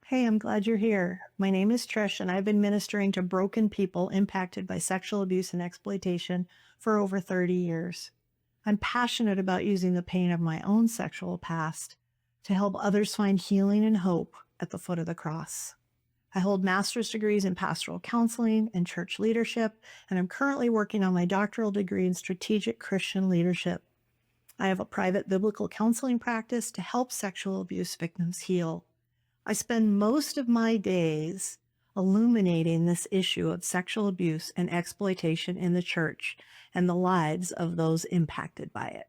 Hey, I'm glad you're here. My name is Trish, and I've been ministering to broken people impacted by sexual abuse and exploitation for over 30 years. I'm passionate about using the pain of my own sexual past to help others find healing and hope at the foot of the cross. I hold master's degrees in pastoral counseling and church leadership, and I'm currently working on my doctoral degree in strategic Christian leadership. I have a private biblical counseling practice to help sexual abuse victims heal. I spend most of my days illuminating this issue of sexual abuse and exploitation in the church and the lives of those impacted by it.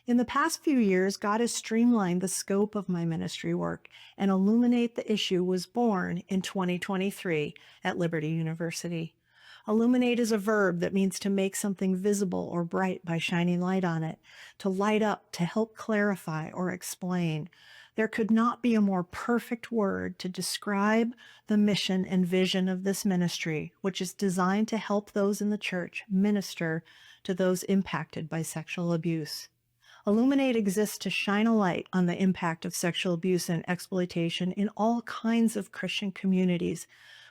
In the past few years, God has streamlined the scope of my ministry work, and Illuminate the Issue was born in 2023 at Liberty University. Illuminate is a verb that means to make something visible or bright by shining light on it, to light up, to help clarify or explain. There could not be a more perfect word to describe the mission and vision of this ministry, which is designed to help those in the church minister to those impacted by sexual abuse. Illuminate exists to shine a light on the impact of sexual abuse and exploitation in all kinds of Christian communities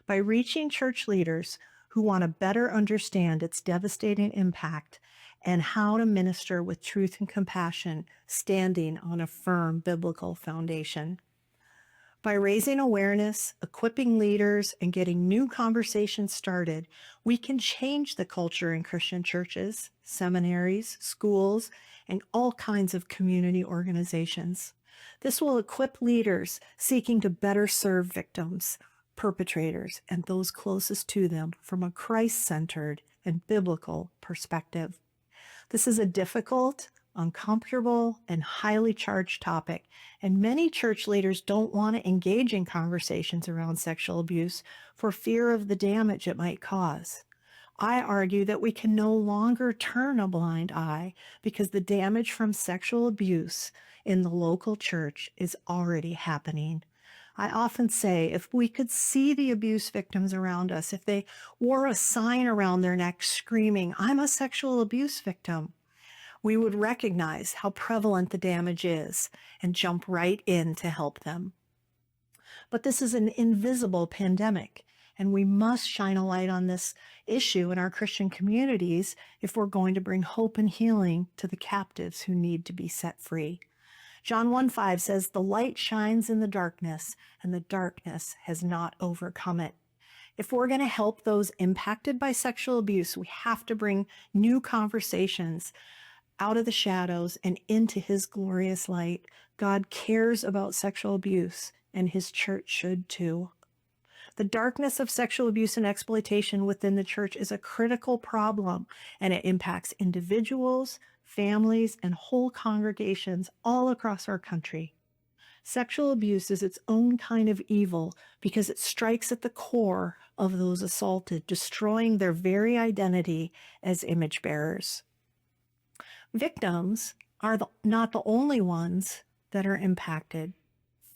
by reaching church leaders who want to better understand its devastating impact and how to minister with truth and compassion, standing on a firm biblical foundation. By raising awareness, equipping leaders, and getting new conversations started, we can change the culture in Christian churches, seminaries, schools, and all kinds of community organizations. This will equip leaders seeking to better serve victims, perpetrators, and those closest to them from a Christ-centered and biblical perspective. This is a difficult, uncomfortable, and highly charged topic, and many church leaders don't want to engage in conversations around sexual abuse for fear of the damage it might cause. I argue that we can no longer turn a blind eye because the damage from sexual abuse in the local church is already happening. I often say if we could see the abuse victims around us, if they wore a sign around their neck screaming, "I'm a sexual abuse victim," we would recognize how prevalent the damage is and jump right in to help them. But this is an invisible pandemic, and we must shine a light on this issue in our Christian communities if we're going to bring hope and healing to the captives who need to be set free. John 1:5 says, "The light shines in the darkness, and the darkness has not overcome it." If we're going to help those impacted by sexual abuse, we have to bring new conversations out of the shadows and into his glorious light. God cares about sexual abuse, and his church should too. The darkness of sexual abuse and exploitation within the church is a critical problem, and it impacts individuals, families, and whole congregations all across our country. Sexual abuse is its own kind of evil because it strikes at the core of those assaulted, destroying their very identity as image bearers. Victims are not the only ones that are impacted.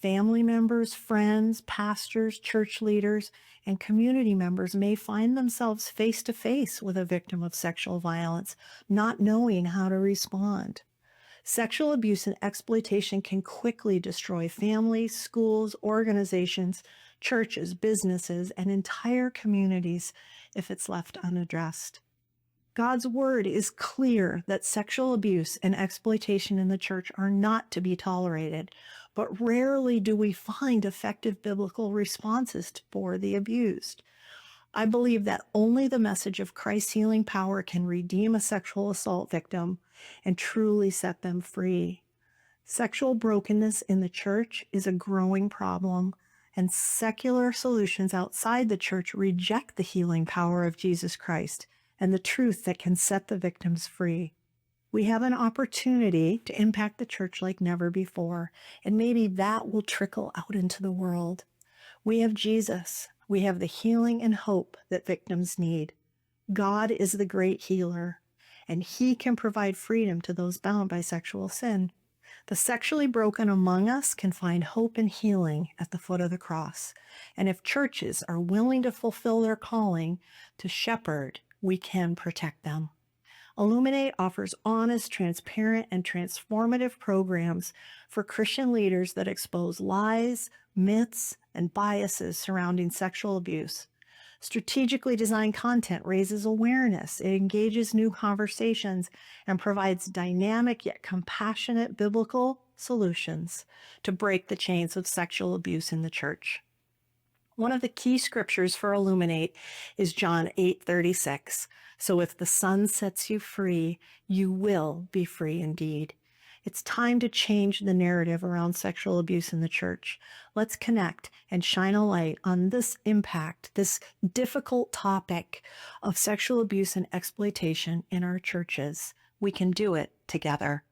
Family members, friends, pastors, church leaders, and community members may find themselves face to face with a victim of sexual violence, not knowing how to respond. Sexual abuse and exploitation can quickly destroy families, schools, organizations, churches, businesses, and entire communities if it's left unaddressed. God's word is clear that sexual abuse and exploitation in the church are not to be tolerated, but rarely do we find effective biblical responses for the abused. I believe that only the message of Christ's healing power can redeem a sexual assault victim and truly set them free. Sexual brokenness in the church is a growing problem, and secular solutions outside the church reject the healing power of Jesus Christ and the truth that can set the victims free. We have an opportunity to impact the church like never before, and maybe that will trickle out into the world. We have Jesus. We have the healing and hope that victims need. God is the great healer, and he can provide freedom to those bound by sexual sin. The sexually broken among us can find hope and healing at the foot of the cross. And if churches are willing to fulfill their calling to shepherd, we can protect them. Illuminate offers honest, transparent, and transformative programs for Christian leaders that expose lies, myths, and biases surrounding sexual abuse. Strategically designed content raises awareness, it engages new conversations, and provides dynamic yet compassionate biblical solutions to break the chains of sexual abuse in the church. One of the key scriptures for Illuminate is John 8:36. So if the Son sets you free, you will be free indeed. It's time to change the narrative around sexual abuse in the church. Let's connect and shine a light on this impact, this difficult topic of sexual abuse and exploitation in our churches. We can do it together.